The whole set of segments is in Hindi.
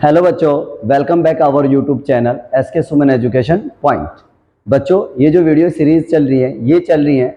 हेलो बच्चों, welcome back our YouTube channel SK Suman Education Point. बच्चों, ये जो वीडियो सीरीज चल रही है ये चल रही है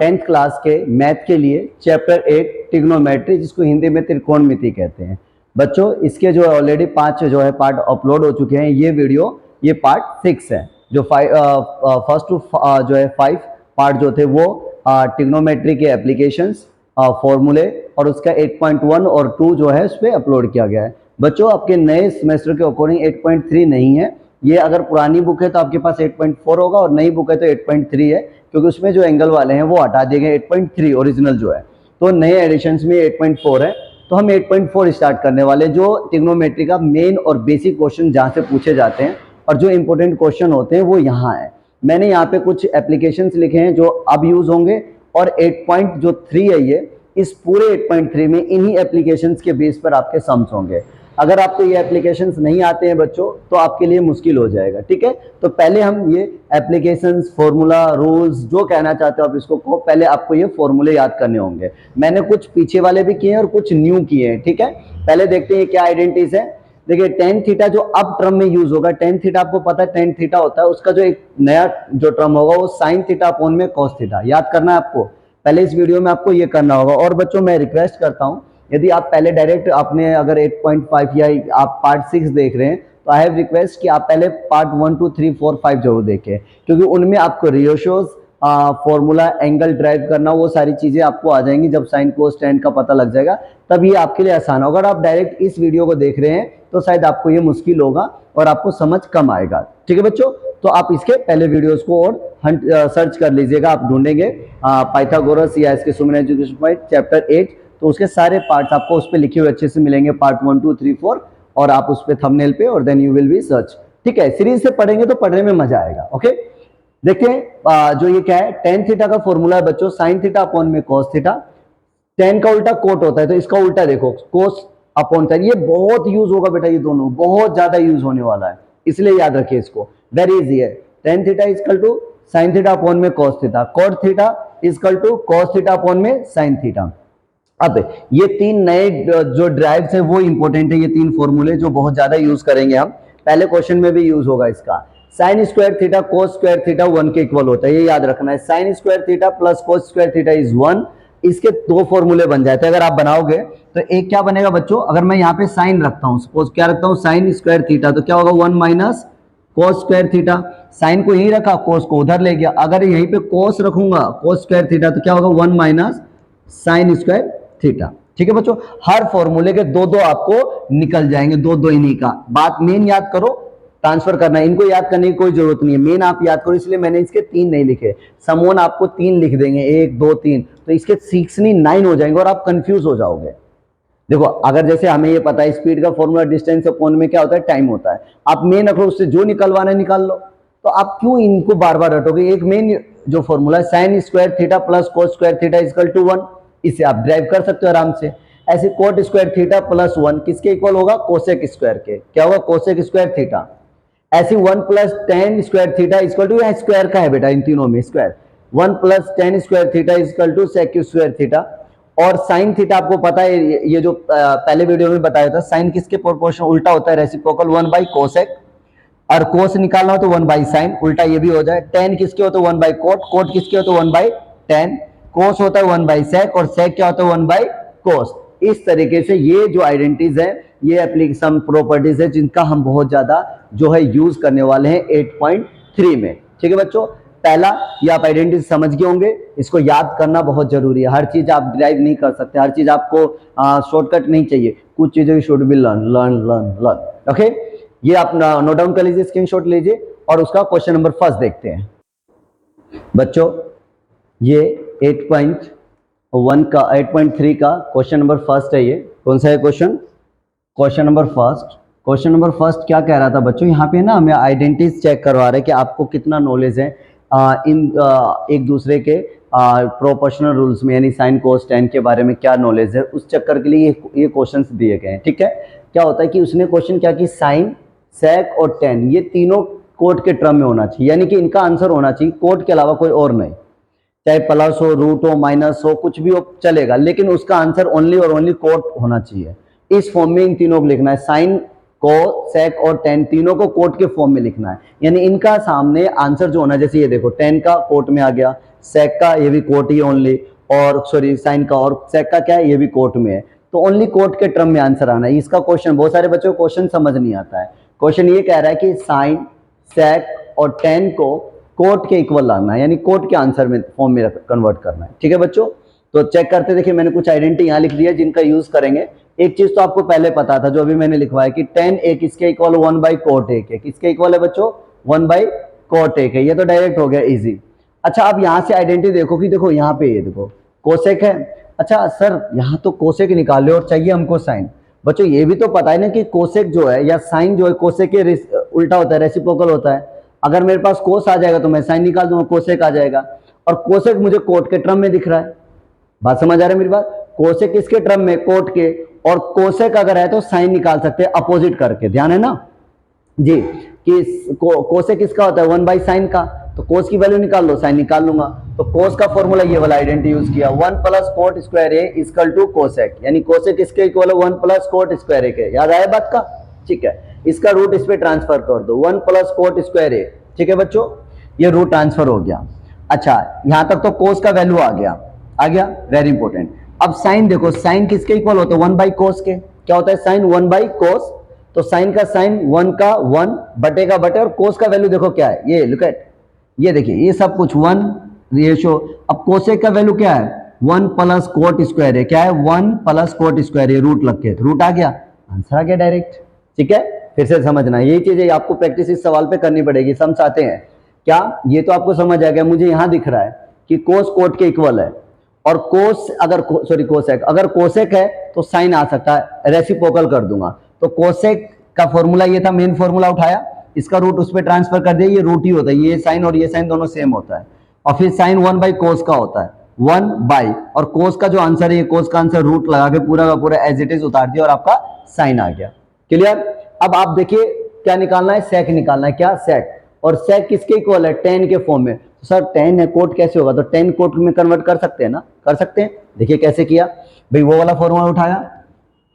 10th क्लास के मैथ के लिए चैप्टर 8 ट्रिग्नोमेट्री, जिसको हिंदी में त्रिकोणमिति कहते हैं। बच्चों, इसके जो ऑलरेडी 5 जो है पार्ट अपलोड हो चुके हैं। ये पार्ट 6 है। जो फर्स्ट टू जो है 5 पार्ट जो थे वो ट्रिग्नोमेट्री के एप्लीकेशंस, फॉर्मूले और उसका 8.1 और 2 जो है उस पर अपलोड किया गया है। बच्चों, आपके नए सेमेस्टर के अकॉर्डिंग 8.3 नहीं है। ये अगर पुरानी बुक है तो आपके पास 8.4 होगा और नई बुक है तो 8.3 है, क्योंकि उसमें जो एंगल वाले हैं वो हटा दिए गए। 8.3 ओरिजिनल जो है, तो नए एडिशंस में 8.4 है। तो हम 8.4 स्टार्ट करने वाले, जो ट्रिग्नोमेट्री का मेन और बेसिक क्वेश्चन जहाँ से पूछे जाते हैं और जो इंपॉर्टेंट क्वेश्चन होते हैं वो यहाँ है। मैंने यहाँ पे कुछ एप्लीकेशंस लिखे हैं जो अब यूज होंगे, और 8.3 है ये, इस पूरे 8.3 में इन्हीं एप्लीकेशंस के बेस पर आपके सम्स होंगे। अगर आपको ये एप्लीकेशंस नहीं आते हैं बच्चों तो आपके लिए मुश्किल हो जाएगा, ठीक है। तो पहले हम ये एप्लीकेशंस, फॉर्मूला, रूल्स, जो कहना चाहते हो आप इसको को, पहले आपको ये फॉर्मूले याद करने होंगे। मैंने कुछ पीछे वाले भी किए हैं और कुछ न्यू किए हैं, ठीक है। पहले देखते हैं क्या आइडेंटिटीज है। देखिए, टेन थीटा जो अब टर्म में यूज होगा, टेन थीटा आपको पता है टेन थीटा होता है, उसका जो एक नया जो टर्म होगा वो साइन थीटा अपॉन में कॉस थीटा। याद करना है आपको, पहले इस वीडियो में आपको ये करना होगा। और बच्चों, मैं रिक्वेस्ट करता हूँ, यदि आप पहले डायरेक्ट आपने अगर 8.5 या आप पार्ट 6 देख रहे हैं तो आई हैव रिक्वेस्ट कि आप पहले पार्ट 1 2 3 4 5 जरूर देखें, क्योंकि उनमें आपको रेशियोज, फॉर्मूला, एंगल ड्राइव करना, वो सारी चीजें आपको आ जाएंगी। जब साइन कोस टेन का पता लग जाएगा तब ये आपके लिए आसान होगा। अगर आप डायरेक्ट इस वीडियो को देख रहे हैं तो शायद आपको ये मुश्किल होगा और आपको समझ कम आएगा, ठीक है बच्चों। तो आप इसके पहले वीडियोस को और सर्च कर लीजिएगा, आप ढूंढेंगे पाइथागोरस या इसके सुमन एजुकेशन पॉइंट चैप्टर 8, तो उसके सारे पार्ट्स आपको उस पर लिखे हुए अच्छे से मिलेंगे, पार्ट 1 2 3 4, और आप उस पर थंबनेल पे, और then you will be search, ठीक है। सीरीज से पढ़ेंगे तो पढ़ने में मजा आएगा। ओके, देखिए जो ये क्या है, टेन थीटा का फॉर्मूला है बच्चों, साइन थीटा अपॉन में कॉस थीटा। टेन का उल्टा कोट होता है, तो इसका उल्टा देखो, कोस अपॉन टेन। ये बहुत यूज होगा बेटा, ये दोनों बहुत ज्यादा यूज होने वाला है, इसलिए याद रखिए इसको, वेरी इजी है। Tan theta equal to sine theta upon में cos theta, cot theta equal to cos theta upon में साइन थीटा। अब ये तीन नए जो ड्राइव्स है वो इंपॉर्टेंट है, ये तीन फॉर्मूले जो बहुत ज्यादा यूज करेंगे हम, पहले क्वेश्चन में भी यूज होगा इसका। Sign square theta cos square theta 1 के इक्वल होता है, ये याद रखना है। Sine square theta plus cos square theta is 1। इसके दो फॉर्मूले बन जाते हैं अगर आप बनाओगे तो। एक क्या बनेगा बच्चों, अगर मैं यहाँ पे साइन रखता हूँ, सपोज क्या रखता हूँ, साइन स्क्वायर थीटा, तो क्या होगा 1 minus cos square theta. Sine को यही रखा, कोस को उधर ले गया। अगर यहीं पे कोस रखूंगा कोस स्क्वायर थीटा, तो क्या होगा 1 माइनस साइन स्क्वायर थीटा, ठीक है बच्चों। हर फॉर्मूले के दो दो आपको निकल जाएंगे, दो दो इन्हीं का। बात मेन याद करो, ट्रांसफर करना है, इनको याद करने की कोई जरूरत नहीं है, मेन आप याद करो, इसलिए मैंने इसके 3 नहीं लिखे। समवन आपको 3 लिख देंगे, 1 2 3, तो इसके 6 नहीं 9 हो जाएंगे और आप कंफ्यूज हो जाओगे। देखो, अगर जैसे हमें ये पता है स्पीड का फॉर्मूला डिस्टेंस अपॉन में क्या होता है, टाइम होता है। आप मेन रखो, उससे जो निकलवाना है निकाल लो, तो आप क्यों इनको बार बार रटोगे। एक मेन जो फॉर्मूला है, sine square theta plus cos square theta equal to 1, इसे आप ड्राइव कर सकते हो आराम से। ऐसे कोट स्क्वायर थीटा प्लस 1 किसके इक्वल होगा, कोसेक स्क्वायर के। क्या होगा, कोसेक स्क्वायर थीटा। ऐसे 1 plus tan square theta equal to, square का है बेटा इन तीनों में square, 1 plus tan square theta equal to sec square theta. और साइन थीटा आपको पता है, ये जो पहले वीडियो में बताया था, साइन किसके प्रोपोर्शन उल्टा होता है, रेसिप्रोकल 1 बाई कोसेक। और कोस निकालना हो तो 1 बाई साइन, उल्टा ये भी हो जाए। टेन किसके होते 1 बाई कोट, कोट किसके होते 1 बाई टेन, कोस होता है 1 बाई सेक, और सेक क्या होता है 1 बाई कोस। इस तरीके से ये जो आइडेंटिटीज है, ये एप्लीकेशन प्रॉपर्टीज है जिनका हम बहुत ज्यादा जो है यूज करने वाले हैं 8.3 में, ठीक है बच्चों। पहला ये आप आइडेंटिटी समझ गए होंगे, इसको याद करना बहुत जरूरी है। हर चीज आप ड्राइव नहीं कर सकते, हर चीज आपको शॉर्टकट नहीं चाहिए, कुछ चीजें should be learn learn learn learn. Okay, ये आप नोट डाउन कर लीजिए, स्क्रीनशॉट लीजिए, और उसका क्वेश्चन नंबर फर्स्ट देखते हैं बच्चों। ये 8.1 का 8.3 का क्वेश्चन नंबर फर्स्ट है। ये कौन सा है question, question number first. Question number first क्या कह रहा था बच्चों, यहाँ पे ना हमें आइडेंटिटीज चेक करवा रहे हैं कि आपको कितना नॉलेज है एक दूसरे के प्रोपोर्शनल रूल्स में, यानी साइन कोस टेन के बारे में क्या नॉलेज है, उस चक्कर के लिए ये क्वेश्चंस दिए गए हैं, ठीक है। क्या होता है कि उसने क्वेश्चन क्या कि साइन, सेक और टेन ये तीनों कोट के टर्म में होना चाहिए, यानी कि इनका आंसर होना चाहिए कोट के अलावा कोई और नहीं। चाहे प्लस हो, रूट हो, माइनस हो, कुछ भी हो चलेगा, लेकिन उसका आंसर ओनली और ओनली कोट होना चाहिए। इस फॉर्म में इन तीनों को लिखना है, साइन को, सेक और टेन तीनों को कोट के फॉर्म में लिखना है। यानी इनका सामने आंसर जो होना है, जैसे ये देखो टेन का कोट में आ गया, सेक का ये भी कोट ही ओनली, और सॉरी साइन का और सेक का क्या है ये भी कोट में है, तो ओनली कोट के टर्म में आंसर आना है। इसका क्वेश्चन बहुत सारे बच्चों को क्वेश्चन समझ नहीं आता है। क्वेश्चन ये कह रहा है कि साइन, सेक और टेन को कोट के इक्वल लाना है, यानी कोट के आंसर में फॉर्म में कन्वर्ट करना है। ठीक है बच्चों, तो चेक करते देखिए मैंने कुछ आइडेंटिटी यहाँ लिख दिया जिनका यूज करेंगे। एक चीज तो आपको पहले पता था जो अभी मैंने लिखवाया कि टेन ए किसके इक्वल 1/कोट ए के, किसके इक्वल है बच्चों 1/कोट ए के, ये तो डायरेक्ट हो गया इजी। अच्छा अब यहाँ से आइडेंटिटी देखो कि देखो यहाँ पे ये देखो कोसेक है। अच्छा सर यहाँ तो कोसेक निकाले और चाहिए हमको साइन। बच्चों ये भी तो पता है ना कि कोसेक जो है या साइन जो है कोसेक के उल्टा होता है, रेसिप्रोकल होता है। अगर मेरे पास कोस आ जाएगा तो मैं साइन निकाल दूंगा, कोसेक आ जाएगा। और कोसेक मुझे कोट के टर्म में दिख रहा है, बात समझ आ रहा है मेरी बात। कोसेक किसके टर्म में, कोट के, और कोसेक अगर है तो साइन निकाल सकते हैं अपोजिट करके, ध्यान है ना जी कि कोसेक किसका होता है 1/साइन का, तो कोस की वैल्यू निकाल लो, साइन निकाल लूंगा। तो कोस का फॉर्मूला ये वाला आइडेंटिटी यूज किया 1+कोट² ए इक्वल टू कोसेक, यानी कोसेक किसके इक्वल है 1+कोट² ए के, याद आया बात का। ठीक है, इसका रूट इस पे ट्रांसफर कर दो 1+कोट² ए। ठीक है बच्चों, ये रूट ट्रांसफर हो गया। अच्छा यहां तक तो कोस का वैल्यू आ गया, वेरी इंपॉर्टेंट। अब साइन देखो, साइन किसके इक्वल होता है 1/कोस के, क्या होता है साइन 1/कोस, तो साइन का साइन 1 का 1 बटे का बटे, और कोस का वैल्यू देखो क्या है, ये लुक एट, ये देखिए ये सब कुछ 1 रेशो। अब कोसेक का वैल्यू क्या है 1+कोट² है, क्या है 1+कोट², ये रूट लग के रूट आ गया, आंसर आ गया डायरेक्ट। ठीक है, फिर से समझना यही चीजें आपको प्रैक्टिस इस सवाल पे करनी पड़ेगी। समझ आते हैं क्या, ये तो आपको समझ आ गया। मुझे यहां दिख रहा है कि कोस कोट के इक्वल है, और कोस अगर सॉरी कोसेक अगर कोसेक है तो साइन आ सकता है, रेसिप्रोकल कर दूंगा। तो कोसेक का फॉर्मूला ये था, मेन फॉर्मूला उठाया, इसका रूट उस पर ट्रांसफर कर दिया, ये रूट ही होता है, ये साइन और ये साइन दोनों सेम होता है। और फिर साइन 1/कोस का होता है 1/, और कोस का जो आंसर है, ये कोस का आंसर रूट लगा के पूरा का पूरा एज इट इज उतार दिया और आपका साइन आ गया। क्लियर। अब आप देखिए क्या निकालना है, सेक निकालना है, क्या सेक, और सेक किसके इक्वल है 10 के फॉर्म में। तो सर 10 है, कोट कैसे होगा, तो 10 कोट में कन्वर्ट कर सकते हैं ना, कर सकते हैं। देखिए कैसे किया भाई, वो वाला फॉर्मूला उठाया,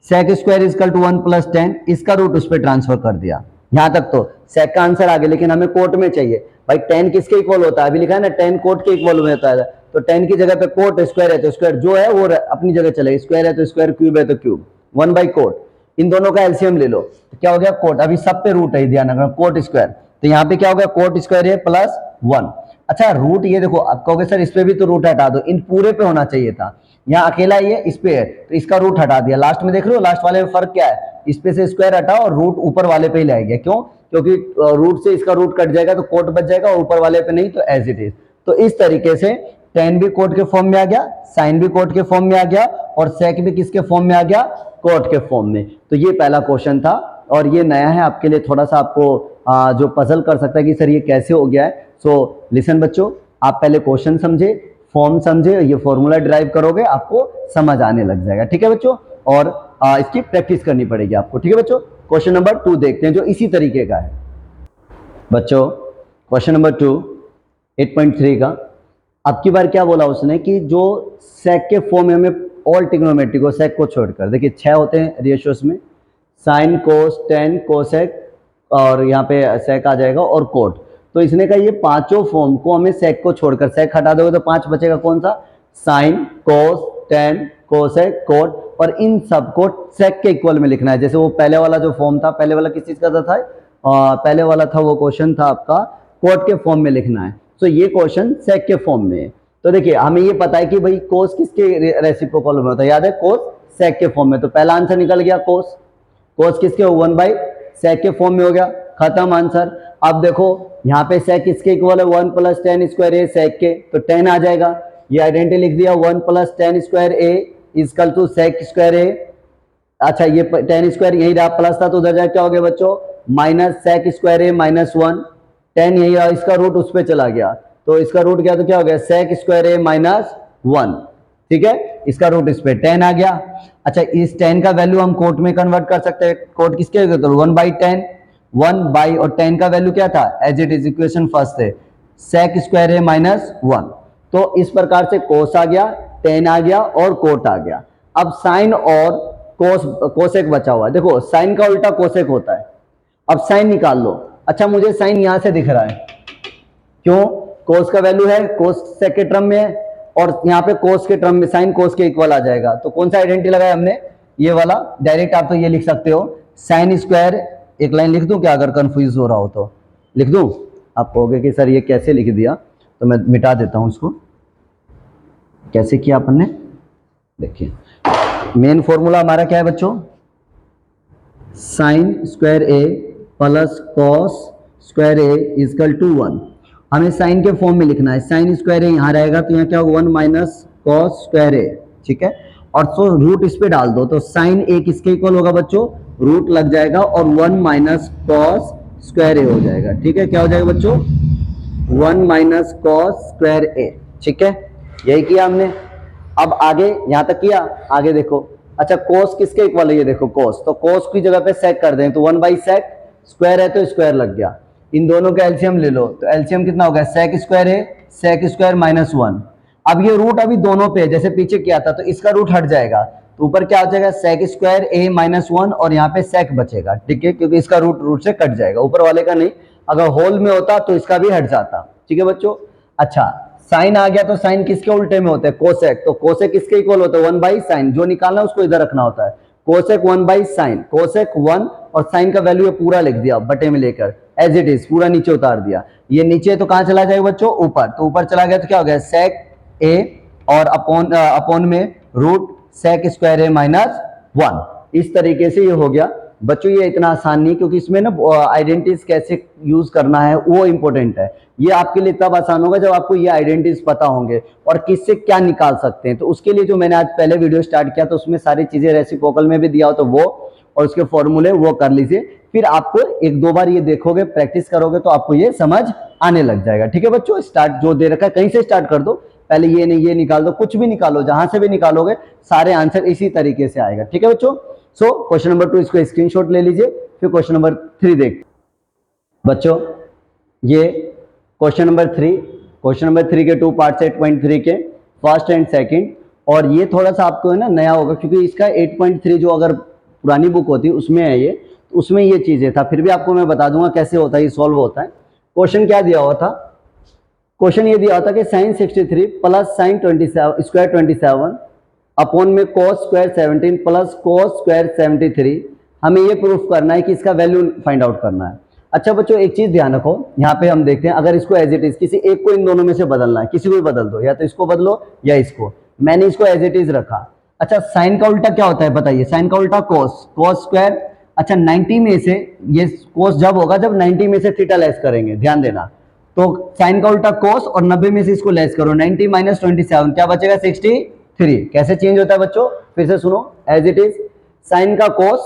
सेक स्क्वायर इक्वल टू 1+10, इसका रूट उस पर ट्रांसफर कर दिया। यहां तक तो सेक का आंसर आ गया, लेकिन हमें कोट में चाहिए भाई। 10 किसके इक्वल होता है, अभी लिखा है ना 10 कोट के इक्वल होता है, तो 10 की जगह पे कोट, स्क्वायर है तो स्क्वायर जो है वो अपनी जगह चलेगा, स्क्वायर है तो स्क्वायर, क्यूब है तो क्यूब, 1/कोट। इन दोनों का एलसीएम ले लो, तो क्या हो गया कोट, अभी सब पे रूट है ध्यान रखना, कोट स्क्वायर, तो यहाँ पे क्या हो गया कोट² है +1। अच्छा रूट ये देखो, आप कहोगे सर इस पे भी तो रूट हटा दो, इन पूरे पे होना चाहिए था, यहाँ अकेला ये इस पे है तो इसका रूट हटा दिया। लास्ट में देख रहे हो, लास्ट वाले में फर्क क्या है, इस पे से स्क्वायर हटा और रूट ऊपर वाले पे ही लाया गया, क्यों, क्योंकि रूट से इसका रूट कट जाएगा तो कोट बच जाएगा, और ऊपर वाले पे नहीं तो एज इट इज। तो इस तरीके से 10 भी कोट के फॉर्म में आ गया, साइन भी कोट के फॉर्म में आ गया, और सेक भी किसके फॉर्म में आ गया, कोट के फॉर्म में। तो ये पहला क्वेश्चन था, और ये नया है आपके लिए, थोड़ा सा आपको जो पजल कर सकता है कि सर ये कैसे हो गया है। सो लिसन बच्चों, आप पहले क्वेश्चन समझे, फॉर्म समझे, ये फॉर्मूला ड्राइव करोगे आपको समझ आने लग जाएगा। ठीक है बच्चों, और इसकी प्रैक्टिस करनी पड़ेगी आपको। ठीक है बच्चों, क्वेश्चन नंबर 2 देखते हैं जो इसी तरीके का है। बच्चों क्वेश्चन नंबर 2 8.3 का, अब की बार क्या बोला उसने कि जो सेक के फॉर्म में हमें ऑल ट्रिग्नोमेट्री को, सेक को छोड़कर, देखिए 6 होते हैं रेशियोस में, साइन, कोस, टेन, कोसेक, और यहाँ पे सेक आ जाएगा और कोट। तो इसने कहा ये पांचों फॉर्म को हमें सेक को छोड़कर, सेक हटा दोगे तो 5 बचेगा, कौन सा, साइन, कोस, टेन, कोसेक, कोट, और इन सब को सेक के इक्वल में लिखना है। जैसे वो पहले वाला जो फॉर्म था, पहले वाला किस चीज का था, पहले वाला था वो क्वेश्चन था आपका कोट के फॉर्म में लिखना है, तो ये क्वेश्चन सेक के फॉर्म में है। तो देखिए हमें ये पता है कि भाई कोस किसके रेसिप्रोकल में होता है, याद है कोस सेक के फॉर्म में, तो पहला आंसर निकल गया कोस, कोस किसके 1/सेक के फॉर्म में हो गया, खत्म आंसर। अब देखो यहाँ पे सेक किसके इक्वल है 1+10² ए सेक के, तो 10 आ जाएगा, ये आइडेंटिटी लिख दिया 1+10² ए इक्वल टू सेक² ए। अच्छा ये 10² यही रहा, प्लस था तो उधर जाके क्या हो गया बच्चों, -सेक² ए -1, 10 यही रहा, इसका रूट उस पर चला गया, तो इसका रूट गया तो क्या हो गया सेक² ए -1। ठीक है, इसका रूट इस पे 10 आ गया। अच्छा इस 10 का वैल्यू हम कोट में कन्वर्ट कर सकते हैं, कोट किसके, तो 1/10, 1/ और 10 का वैल्यू क्या था, as it is, equation first है सेक² ए -1। तो इस प्रकार से कोस आ गया, 10 आ गया और कोट आ गया। अब साइन और कोसेक बचा हुआ है। देखो साइन का उल्टा कोसेक होता है, अब साइन निकाल लो। अच्छा मुझे साइन यहां से दिख रहा है, क्यों? कोस का वैल्यू है, कोस सेक के टर्म में है, और यहाँ पे कोस के टर्म में साइन कोस के इक्वल आ जाएगा। तो कौन सा आइडेंटिटी लगाया हमने? ये वाला। डायरेक्ट आप तो ये लिख सकते हो, साइन स्क्वायर, एक लाइन लिख दूं क्या अगर कंफ्यूज हो रहा हो तो? लिख दूं? आप कहोगे कि सर ये कैसे लिख दिया, तो मैं मिटा देता हूं इसको। कैसे किया अपन ने, देखिए मेन फॉर्मूला हमारा क्या है बच्चों? Sine square A plus cos square A equal to 1। हमें साइन के फॉर्म में लिखना है। साइन स्क्वायर ए यहाँ रहेगा तो यहाँ क्या होगा? 1 माइनस कॉस स्क्वायर ए, ठीक है। और तो रूट इस पे डाल दो, तो साइन ए किसके इक्वल होगा बच्चों? रूट लग जाएगा और 1 माइनस कॉस स्क्वायर ए हो जाएगा, ठीक है। क्या हो जाएगा बच्चों? 1 माइनस कॉस स्क्वायर ए, ठीक है। यही किया हमने। अब आगे यहां तक किया, आगे देखो। अच्छा कोस किसके इक्वल है? ये देखो कोस, तो कोस की जगह पे सेक कर दें, तो 1 बाई सेक, स्क्वायर है तो स्क्वायर लग गया। इन दोनों का एलसीएम ले लो, तो एलसीएम कितना होगा? सेक स्क्वायर है, सेक स्क्वायर माइनस 1। अब ये रूट अभी दोनों पे है, जैसे पीछे किया था, तो इसका रूट हट जाएगा, तो ऊपर क्या हो जाएगा? सेक स्क्वायर ए माइनस 1, और यहाँ पे सेक बचेगा, ठीक है, क्योंकि इसका रूट से कट जाएगा, ऊपर वाले का नहीं। अगर होल में होता तो इसका भी हट जाता, ठीक है बच्चों। अच्छा साइन आ गया, तो साइन किसके उल्टे में होता है? कोसेक। तो कोसेक किसके इक्वल होता है? 1 बाई साइन। जो निकालना है उसको इधर रखना होता है। कोसेक 1 बाई साइन, कोसेक 1, और साइन का वैल्यू ये पूरा लिख दिया बटे में लेकर, एज इट इज पूरा नीचे उतार दिया। ये नीचे तो कहां चला जाएगा बच्चों? ऊपर। तो ऊपर चला गया तो क्या हो गया? सेक ए और अपॉन में रूट सेक स्क्वायर ए माइनस 1। इस तरीके से ये हो गया बच्चों। ये इतना आसान नहीं, क्योंकि इसमें ना आइडेंटिटीज कैसे यूज करना है वो इंपॉर्टेंट है। ये आपके लिए तब आसान होगा जब आपको ये आइडेंटिटीज पता होंगे और किससे क्या निकाल सकते हैं। तो उसके लिए जो मैंने आज पहले वीडियो स्टार्ट किया, तो उसमें सारी चीजें रेसिप्रोकल में भी दिया हो, तो वो और उसके फॉर्मूले वो कर लीजिए। फिर आपको एक दो बार ये देखोगे, प्रैक्टिस करोगे, तो आपको ये समझ आने लग जाएगा, ठीक है बच्चों। स्टार्ट जो दे रखा है कहीं से स्टार्ट कर दो, पहले ये नहीं ये निकाल दो, कुछ भी निकालो, जहां से भी निकालोगे सारे आंसर इसी तरीके से आएगा, ठीक है बच्चों। सो क्वेश्चन नंबर 2 इसको स्क्रीनशॉट ले लीजिए। फिर क्वेश्चन नंबर 3 देख बच्चों, ये क्वेश्चन नंबर 3, क्वेश्चन नंबर 3 के 2 पार्ट्स है 8.3 के, फर्स्ट एंड सेकंड। और ये थोड़ा सा आपको है ना नया होगा, क्योंकि इसका 8.3 जो अगर पुरानी बुक होती उसमें है ये, तो उसमें ये चीजें था। फिर भी आपको मैं बता दूंगा कैसे होता है, ये सॉल्व होता है। क्वेश्चन क्या दिया हुआ था? क्वेश्चन ये दिया था कि sine 63 plus sine 27 square 27 upon में cos square 17 plus cos square 73। हमें ये प्रूफ करना है कि इसका वैल्यू फाइंड आउट करना है। अच्छा बच्चों एक चीज ध्यान रखो, यहाँ पे हम देखते हैं, अगर इसको एज इट इज किसी एक को इन दोनों में से बदलना है, किसी को भी बदल दो, या तो इसको बदलो या इसको। मैंने इसको एज इट इज रखा। अच्छा साइन का उल्टा क्या होता है बताइए? साइन का उल्टा कोस, कोस स्क्वायर। अच्छा 90 में से ये कोस जब होगा जब 90 में से थीटा लेस करेंगे, ध्यान देना। तो साइन का उल्टा कोस, और 90 में से इसको लेस करो, 90 माइनस 27 क्या बचेगा? 63। कैसे चेंज होता है बच्चों? फिर से सुनो, एज इट इज साइन का कोस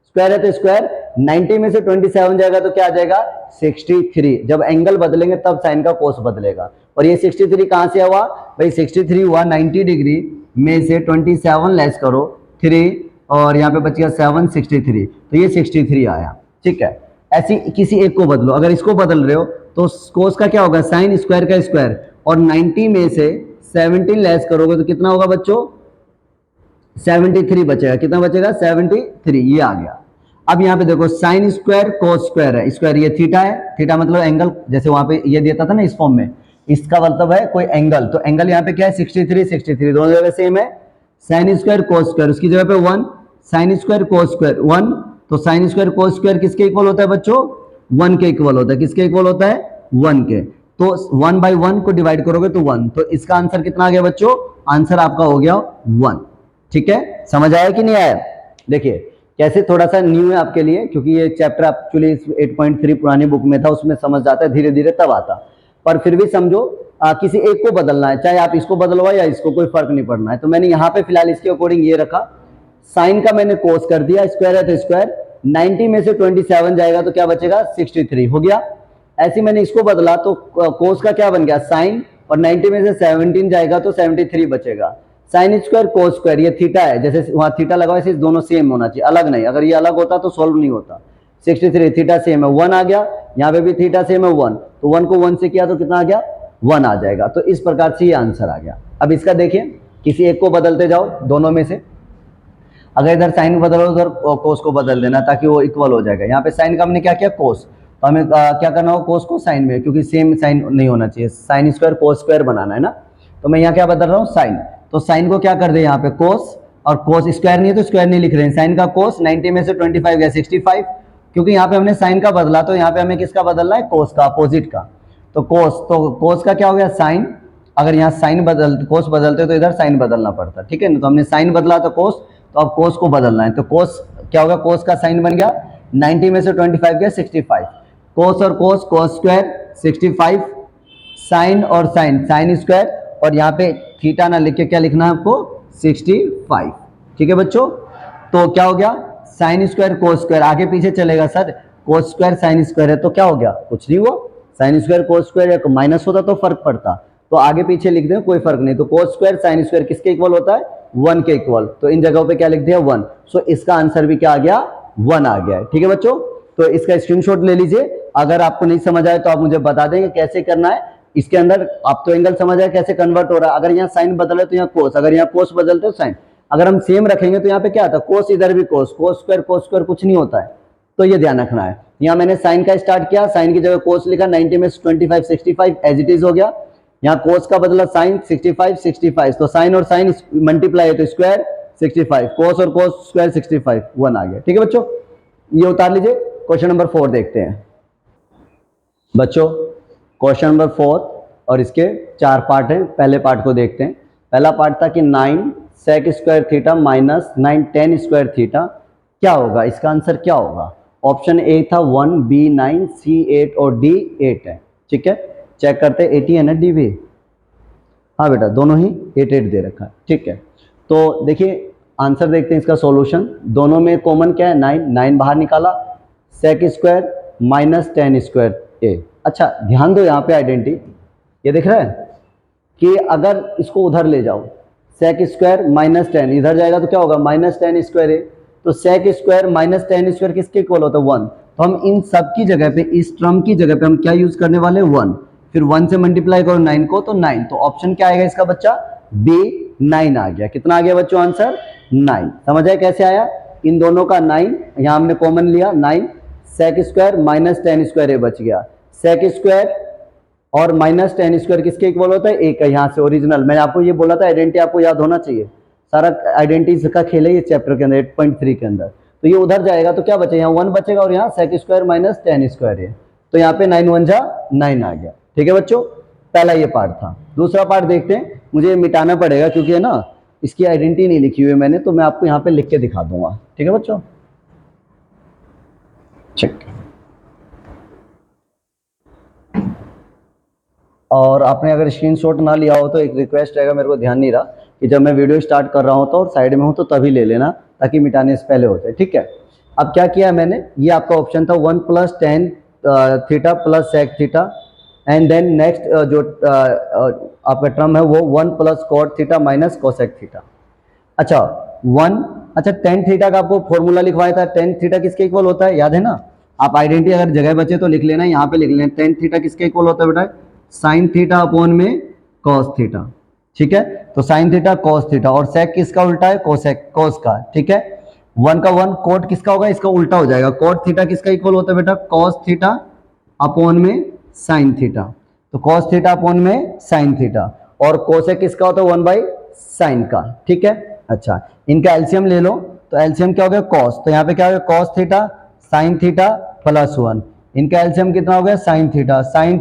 स्क्वायर है तो स्क्वायर, 90 में से 27 जाएगा तो क्या आ जाएगा? 63। जब एंगल बदलेंगे तब साइन का कोस बदलेगा। और ये 63 कहां से हुआ भाई? 63 हुआ 90 डिग्री में से 27 लेस करो 3, और यहाँ पे बच गया 7, 63, तो ये 63 आया, ठीक है। ऐसी किसी एक को बदलो, अगर इसको बदल रहे हो तो कोस का क्या होगा? साइन स्क्वायर का स्क्वायर, और 90 में से 17 लेस करोगे तो कितना होगा बच्चों? 73 बचेगा। कितना बचेगा? 73, ये आ गया। अब यहाँ पे देखो साइन स्क्वायर कोस स्क्वायर है, स्क्वायर ये थीटा है, थीटा मतलब एंगल, जैसे वहां पे ये देता था ना इस फॉर्म में, इसका मतलब है कोई एंगल, तो एंगल यहाँ पे क्या है? 63, 63 दोनों जगह सेम है। साइन स्क्वायर कोस स्क्वायर, उसकी जगह पे 1, साइन स्क्वायर कोस स्क्वायर 1, तो साइन स्क्वायर कोस स्क्वायर किसके इक्वल होता है बच्चों? 1 के इक्वल होता है। किसके इक्वल होता है? 1 के। तो 1 बाई 1 को डिवाइड करोगे तो 1, तो इसका आंसर कितना आ गया बच्चों? आंसर आपका हो गया 1, ठीक है। समझ आया कि नहीं आया? देखिए कैसे, थोड़ा सा न्यू है आपके लिए, क्योंकि ये चैप्टर एक्चुअली 8.3 पुरानी बुक में था, उसमें समझ जाता है, धीरे धीरे तब आता। पर फिर भी समझो किसी एक को बदलना है, चाहे आप इसको बदलवा या इसको, कोई फर्क नहीं पड़ना है। तो मैंने यहाँ पे फिलहाल इसके अकॉर्डिंग ये रखा, साइन का मैंने कोस कर दिया, स्क्वायर है तो स्क्वायर, 90 में से 27 जाएगा तो क्या बचेगा? 63 हो गया। ऐसे मैंने इसको बदला तो कोस का क्या बन गया? साइन, और 90 में से 17 जाएगा तो 73 बचेगा। साइन स्क्वायर कोस स्क्वायर, ये थीटा है, जैसे वहां थीटा लगा वैसे दोनों सेम होना चाहिए, अलग नहीं। अगर ये अलग होता तो सॉल्व नहीं होता। 63 थीटा सेम है, 1 आ गया, यहाँ पे भी थीटा सेम है 1, तो 1 को 1 से किया तो कितना आ गया? 1 आ जाएगा। तो इस प्रकार से ये आंसर आ गया। अब इसका देखिए, किसी एक को बदलते जाओ दोनों में से। अगर इधर साइन बदलो उधर कोस को बदल देना ताकि वो इक्वल हो जाएगा। यहाँ पे साइन का हमने क्या किया, कोस, तो हमें क्या करना होगा, कोस को साइन में, क्योंकि सेम साइन नहीं होना चाहिए, साइन स्क्वायर कोस स्क्वायर बनाना है ना। तो मैं यहाँ क्या बदल रहा हूँ, साइन, तो साइन को क्या कर दे यहाँ पे कोस, और कोस स्क्वायर नहीं है तो स्क्वायर नहीं लिख रहे हैं, साइन का कोस, 90 में से 25 गया 65, क्योंकि यहाँ पे हमने साइन का बदला तो यहाँ पे हमें किसका बदलना है, कोस का, अपोजिट का। तो कोस का क्या हो गया, साइन, अगर यहाँ साइन बदल कोस बदलते तो इधर साइन बदलना पड़ता, ठीक है ना। तो हमने साइन बदला तो कोस, तो अब कोस को बदलना है, तो कोस क्या होगा, कोस का साइन बन गया, 90 में से 25 गया 65, कोस और कोस, कोस स्क्वायर 65, साइन और साइन, साइन स्क्वायर, और यहाँ पे थीटा ना लिख के क्या लिखना है आपको, 65, ठीक है बच्चों। तो क्या हो गया, साइन स्क्वायर कोस स्क्वायर, आगे पीछे चलेगा sir, cos square sine square है तो क्या हो गया, कुछ नहीं हुआ, साइन स्क्वायर कोस स्क्वायर है, माइनस होता तो फर्क पड़ता, तो आगे पीछे लिख दें कोई फर्क नहीं। तो कोस स्क्वायर साइन स्क्वायर किसके इक्वल होता है, 1 के इक्वल, तो इन जगहों पे क्या लिख दिया, 1, सो इसका आंसर भी क्या आ गया, 1 आ गया है, ठीक है बच्चों। तो इसका स्क्रीनशॉट ले लीजिए, अगर आपको नहीं समझ आए तो आप मुझे बता देंगे कैसे करना है। इसके अंदर आप तो एंगल समझ आए कैसे कन्वर्ट हो रहा है, अगर यहाँ साइन बदले तो यहाँ कोस, अगर यहाँ कोस बदलते तो साइन, अगर हम सेम रखेंगे तो यहाँ पे क्या आता है, कोस इधर भी कोस, कोस स्क्वायर कुछ नहीं होता है, तो ये ध्यान रखना है। यहाँ मैंने साइन का स्टार्ट किया, साइन की जगह कोस लिखा, 90 में 25 65 एज इट इज हो गया, यहाँ कोस का बदला साइन, 65 तो साइन और साइन मल्टीप्लाई है तो स्क्वायर 65, कोस और कोस स्क्वायर 65, 1 आ गया, ठीक है बच्चों। ये उतार लीजिए। क्वेश्चन नंबर 4 देखते हैं बच्चों, क्वेश्चन नंबर 4, और इसके 4 पार्ट हैं। पहले पार्ट को देखते हैं। पहला पार्ट था कि 9 sec square theta minus 9 tan square theta क्या होगा, इसका आंसर क्या होगा। ऑप्शन ए था 1, बी 9, सी 8 और डी 8 है, ठीक है। चेक करते हैं, 80 है ना डी भी, हाँ बेटा दोनों ही 8 दे रखा है, ठीक है। तो देखिए आंसर देखते हैं इसका सॉल्यूशन, दोनों में कॉमन क्या है, 9 बाहर निकाला, सेक स्क्वायर माइनस 10 स्क्वायर ए। अच्छा ध्यान दो यहाँ पे आइडेंटिटी, ये दिख रहा है कि अगर इसको उधर ले जाओ, सेक स्क्वायर माइनस 10 इधर जाएगा तो क्या होगा, माइनस 10 स्क्वायर ए, तो सेक स्क्वायर माइनस 10 स्क्वायर किसके इक्वल होता है, 1, तो हम इन सब की जगह पे, इस टर्म की जगह पे हम क्या यूज करने वाले, 1, फिर 1 से मल्टीप्लाई करो 9 को तो 9, तो ऑप्शन क्या आएगा इसका बच्चा, बी 9 आ गया। कितना आ गया बच्चों आंसर, 9। समझ आए कैसे आया, इन दोनों का 9 यहाँ हमने कॉमन लिया, 9 सेक स्क्वायर माइनस 10 स्क्वायर ए बच गया, सेक स्क्वायर और माइनस 10 स्क्वायर किसके इक्वल होता है, एक, यहाँ से ओरिजिनल, मैंने आपको ये बोला था आइडेंटिटी आपको याद होना चाहिए, सारा आइडेंटिटी का खेल है ये चैप्टर के अंदर 8.3 के अंदर। तो ये उधर जाएगा तो क्या बचेगा, यहाँ 1 बचेगा और यहाँ सेक स्क्वायर माइनस 10 स्क्वायर है, तो यहाँ पे 9 1 जा 9 आ गया, ठीक है बच्चों। पहला ये पार्ट था। दूसरा पार्ट देखते हैं, मुझे मिटाना पड़ेगा क्योंकि है ना इसकी आइडेंटिटी नहीं लिखी हुई है मैंने, तो मैं आपको यहाँ पे लिख के दिखा दूंगा, ठीक है बच्चों। चेक, और आपने अगर स्क्रीनशॉट ना लिया हो तो एक रिक्वेस्ट रहेगा, मेरे को ध्यान नहीं रहा कि जब मैं वीडियो स्टार्ट कर रहा हूँ तो और साइड में हूँ तो तभी ले लेना ताकि मिटाने से पहले हो जाए, ठीक है। अब क्या किया मैंने, ये आपका ऑप्शन था 1 + tan theta plus sec theta, and then next जो आपका टर्म है वो 1 + cot theta minus cosec theta. अच्छा 1, अच्छा tan थीटा का आपको फॉर्मूला लिखवाया था, tan थीटा किसके इक्वल होता है, याद है ना। आप आइडेंटिटी अगर जगह बचे तो लिख लेना, यहाँ पे लिख लेना, tan थीटा किसके इक्वल होता है बेटा, साइन थीटा अपॉन में कॉस थीटा, ठीक है। तो साइन थीटा कॉस थीटा, और सेक किसका उल्टा है, कोसेक, कॉस का, ठीक है। 1 का 1, कोट किसका होगा, इसका उल्टा हो जाएगा, कोट थीटा किसका इक्वल होता है बेटा, कॉस थीटा अपॉन में साइन थीटा, तो कॉस थीटा अपॉन में साइन थीटा, और कोसेक किसका होता है 1/sin का, ठीक है। अच्छा इनका एलसीएम ले लो, तो एलसीएम क्या हो गया, कॉस, तो यहाँ पे क्या हो गया, cos theta sine theta plus 1, इनका एलसीएम कितना हो गया, साइन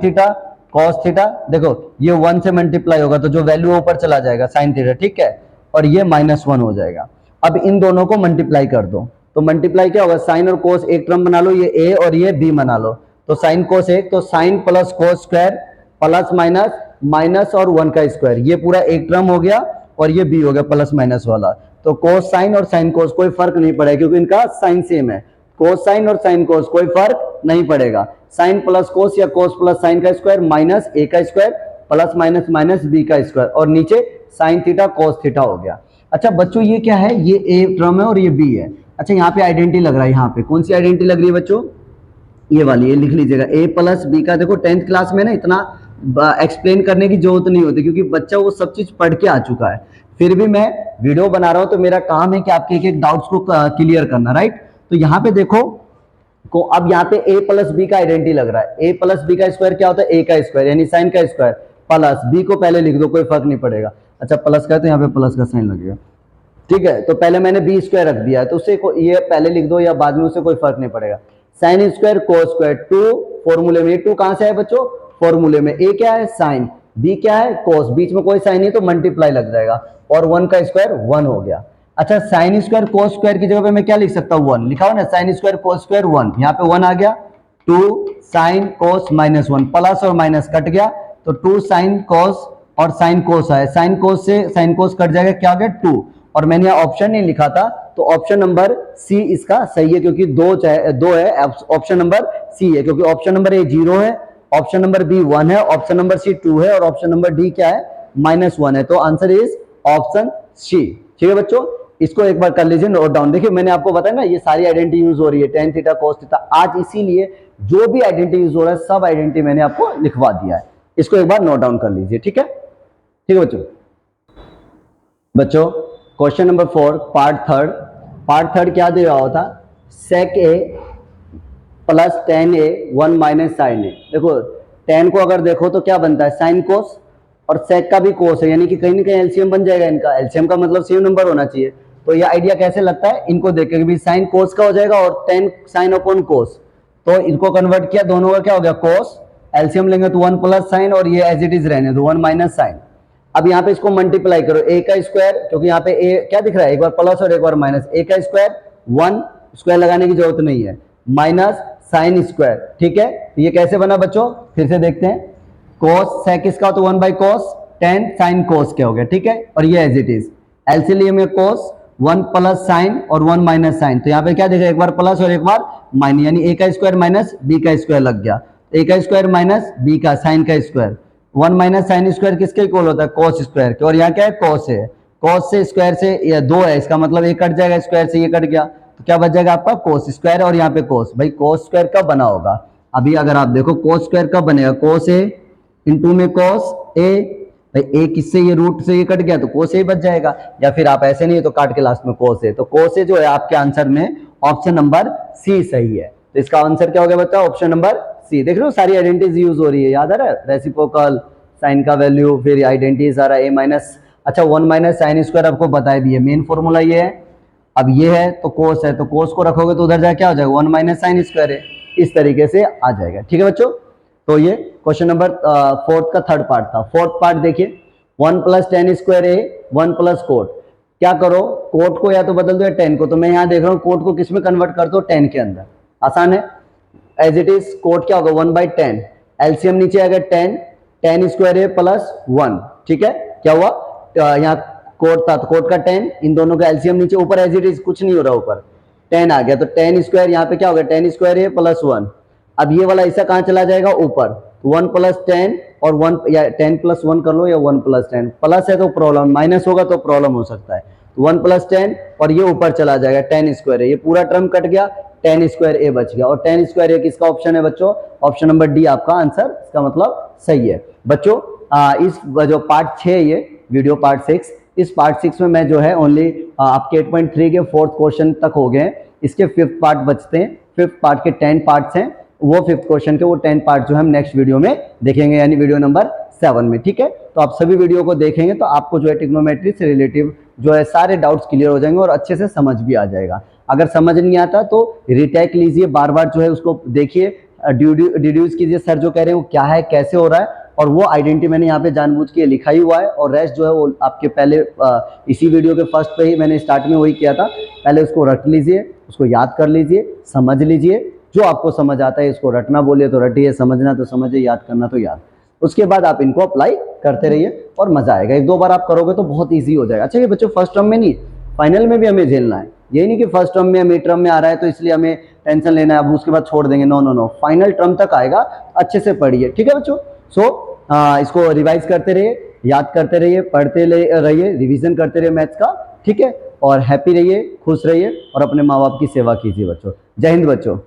थीटा कॉस थीटा, देखो ये 1 से मल्टीप्लाई होगा तो जो वैल्यू ऊपर चला जाएगा साइन थीटा, ठीक है, और ये -1 हो जाएगा। अब इन दोनों को मल्टीप्लाई कर दो, तो मल्टीप्लाई क्या होगा, साइन और कोस एक टर्म बना लो, ये ए और ये बी बना लो, तो साइन कोस 1, तो sine plus cos square plus minus minus और 1 का स्क्वायर, ये पूरा एक टर्म हो गया, और ये बी हो गया प्लस माइनस वाला। तो कोस साइन और साइन कोस कोई फर्क नहीं पड़ेगा क्योंकि इनका साइन सेम है, कोस साइन और साइन कोस कोई फर्क नहीं पड़ेगा, साइन प्लस कोस या कोस प्लस साइन का स्क्वायर माइनस ए का square plus minus minus B का स्क्वायर, और नीचे साइन थीटा कोस थीटा हो गया। अच्छा बच्चों ये क्या है, ये ए टर्म है और ये बी है। अच्छा यहाँ पे आइडेंटिटी लग रहा है, यहाँ पे कौन सी आइडेंटिटी लग रही है बच्चों, ये वाली, ये लिख लीजिएगा, ए प्लस बी का। देखो 10th क्लास में ना इतना एक्सप्लेन करने की जरूरत नहीं होती क्योंकि बच्चा वो सब चीज पढ़ के आ चुका है, फिर भी मैं वीडियो बना रहा हूं तो मेरा काम है कि आपके एक एक डाउट्स को क्लियर करना, राइट। तो यहाँ पे देखो को अब यहाँ पे a प्लस बी का आइडेंटिटी लग रहा है। a प्लस बी का स्क्वायर क्या होता है? a का स्क्वायर यानी साइन का स्क्वायर प्लस b को पहले लिख दो, कोई फर्क नहीं पड़ेगा। अच्छा प्लस का तो यहाँ पे प्लस का साइन लगेगा, ठीक है। तो पहले मैंने बी स्क्वायर रख दिया है तो उससे ये पहले लिख दो या बाद में, उससे कोई फर्क नहीं पड़ेगा। साइन स्क्वायर कोस स्क्वायर 2 फॉर्मूले में, 2 कहां से है बच्चों? फॉर्मूले में। a क्या है? साइन, b क्या है? कोस, बीच में कोई साइन नहीं तो मल्टीप्लाई लग जाएगा और 1 का स्क्वायर 1 हो गया। अच्छा साइन स्क्वायर कोस स्क्वायर की जगह पे मैं क्या लिख सकता हूँ? 1 लिखा हुआ ना, साइन स्क्वायर कोस स्क्वायर 1, यहाँ पे 1 आ गया। 2 साइन कोस माइनस 1, प्लस और माइनस कट गया तो 2 साइन कोस और साइन कोस है, साइन कोस से साइन कोस कट जाएगा, क्या आ गया? 2। और मैंने यहाँ ऑप्शन नहीं लिखा था तो ऑप्शन नंबर सी इसका सही है क्योंकि दो है, ऑप्शन नंबर सी है क्योंकि ऑप्शन नंबर ए 0 है, ऑप्शन नंबर बी 1 है, ऑप्शन नंबर सी 2 है और ऑप्शन नंबर डी क्या है? -1 है। तो आंसर इज ऑप्शन सी। ठीक है बच्चों, इसको एक बार कर लीजिए नोट डाउन। देखिए मैंने आपको बताया ना ये सारी आइडेंटिटी यूज हो रही है, tan थीटा cos थीटा, आज इसीलिए जो भी आइडेंटिटी यूज हो रहा है सब आइडेंटिटी मैंने आपको लिखवा दिया है। इसको एक बार नोट डाउन कर लीजिए, ठीक है। ठीक है बच्चों क्वेश्चन नंबर 4 पार्ट थर्ड क्या दे रहा होता? sec a plus tan a 1 minus sin a। देखो tan को अगर देखो तो क्या बनता है? sin cos, और sec का भी cos है यानी कि कहीं ना कहीं एलसीएम बन जाएगा इनका। एलसीएम का मतलब सेम नंबर होना चाहिए। तो ये आइडिया कैसे लगता है इनको देख के भी sin cos का हो जाएगा और tan sin अपॉन cos, तो इनको कन्वर्ट किया, दोनों का क्या हो गया? cos, एलसीएम लेंगे तो 1 प्लस साइन और ये एज इट इज रहने दो 1 माइनस साइन। अब यहाँ पे इसको मल्टीप्लाई करो, a का स्क्वायर, क्योंकि यहाँ पे a क्या दिख रहा है? एक बार प्लस और एक बार माइनस, a का स्क्वायर 1, स्क्वायर लगाने की जरूरत नहीं है, माइनस साइन स्क्वायर, ठीक है। तो ये कैसे बना बच्चों? फिर से देखते हैं। cos sec इसका तो 1 by cos, tan sin cos क्या हो गया, ठीक है। और ये एज इट इज एलसीएम में cos 1 प्लस साइन और 1 माइनस साइन, तो यहाँ पे क्या दिखेगा? एक बार प्लस और एक बार माइनस, यानी a का स्क्वायर माइनस b का स्क्वायर लग गया। a का स्क्वायर माइनस b का साइन का स्क्वायर, 1 माइनस साइन स्क्वायर किसके इक्वल होता है? cos स्क्वायर के, और यहाँ क्या है? cos है। cos से स्क्वायर से या 2 है, इसका मतलब ये कट जाएगा, स्क्वायर से ये कट गया तो क्या बच जाएगा आपका? cos स्क्वायर, और यहाँ पे cos। भाई cos स्क्वायर कब बना होगा? अभी अगर आप देखो cos स्क्वायर कब बनेगा? cos a इंटू में cos a, भाई a किससे? ये रूट से ये कट गया तो cos a बच जाएगा, या फिर आप ऐसे नहीं तो काट के लास्ट में cos a, तो cos a जो है आपके आंसर में ऑप्शन नंबर सी सही है। तो इसका आंसर क्या हो गया बच्चा? Option number C. देख रहे हो सारी आइडेंटिटीज यूज हो रही है, याद आ रहा है? रेसिप्रोकल, साइन का वैल्यू, फिर आइडेंटिटी सारा a माइनस, अच्छा 1 माइनस साइन स्क्वायर आपको बता दिए, मेन फॉर्मूला ये है। अब ये है तो कोस है, तो कोस को रखोगे तो उधर जाके क्या हो जाएगा? 1 माइनस साइन स्क्वायर है, इस तरीके से आ जाएगा। ठीक है बच्चों, तो ये क्वेश्चन नंबर 4 का थर्ड पार्ट था। फोर्थ पार्ट देखिए, 1 प्लस टेन स्क्वायर ए 1 प्लस कोट, क्या करो? कोट को या तो बदल दो या टेन को, तो मैं यहाँ देख रहा हूँ कोट को किस में कन्वर्ट कर दो? टेन के अंदर, आसान है। एज इट इज कोट क्या होगा? 1 बाई 10, एलसीएम नीचे आ गया 10, टेन स्क्वायर ए प्लस 1, ठीक है। क्या हुआ? यहाँ कोट था तो कोट का 10, इन दोनों का एलसीएम नीचे, ऊपर एज इट इज कुछ नहीं हो रहा, ऊपर 10 आ गया तो 10 स्क्वायर यहाँ पे क्या हो गया? 10 स्क्वायर ए प्लस 1। अब ये वाला ऐसा कहाँ चला जाएगा? ऊपर, 1 प्लस 10 और 1 या 10 प्लस 1 कर लो या 1 प्लस 10, प्लस है तो प्रॉब्लम, माइनस होगा तो प्रॉब्लम हो सकता है। तो 1 प्लस 10 और ये ऊपर चला जाएगा 10 स्क्वायर है, ये पूरा टर्म कट गया, 10 स्क्वायर ए बच गया। और 10 स्क्वायर ए किसका ऑप्शन है बच्चों? ऑप्शन नंबर डी आपका आंसर, इसका मतलब सही है बच्चों। इस जो पार्ट 6 ये वीडियो पार्ट 6, इस पार्ट 6 में मैं जो है ओनली आपके 8.3 के 4th क्वेश्चन तक हो गए, इसके 5th पार्ट बचते हैं। 5th पार्ट के 10 पार्ट्स हैं, वो 5th क्वेश्चन के वो 10 पार्ट जो हम नेक्स्ट वीडियो में देखेंगे, यानी वीडियो नंबर 7 में, ठीक है। तो आप सभी वीडियो को देखेंगे तो आपको जो है ट्रिग्नोमेट्री से रिलेटिव जो है सारे डाउट्स क्लियर हो जाएंगे और अच्छे से समझ भी आ जाएगा। अगर समझ नहीं आता तो रिटेक लीजिए, बार बार जो है उसको देखिए, डिड्यूस कीजिए सर जो कह रहे हैं वो क्या है, कैसे हो रहा है, और वो आइडेंटिटी मैंने यहाँ पे जानबूझ के लिखा ही हुआ है। और रेस्ट जो है वो आपके पहले इसी वीडियो के फर्स्ट पे ही मैंने स्टार्ट में वही किया था, पहले उसको रट लीजिए, उसको याद कर लीजिए, समझ लीजिए, जो आपको समझ आता है इसको रटना बोलिए तो रटिए, समझना तो समझिए, याद करना तो याद। उसके बाद आप इनको अप्लाई करते रहिए और मजा आएगा। 1-2 बार आप करोगे तो बहुत ईजी हो जाएगा। अच्छा ये बच्चों फर्स्ट टर्म में नहीं, फाइनल में भी हमें झेलना है, यही नहीं कि फर्स्ट टर्म में मिड टर्म में आ रहा है तो इसलिए हमें टेंशन लेना है, अब उसके बाद छोड़ देंगे, no no no, final term तक आएगा, अच्छे से पढ़िए, ठीक है बच्चों। इसको रिवाइज करते रहिए, याद करते रहिए, पढ़ते रहिए, रिवीजन करते रहिए मैथ्स का, ठीक है। और हैप्पी रहिए, खुश रहिए और अपने माँ बाप की सेवा कीजिए बच्चों। जय हिंद बच्चों।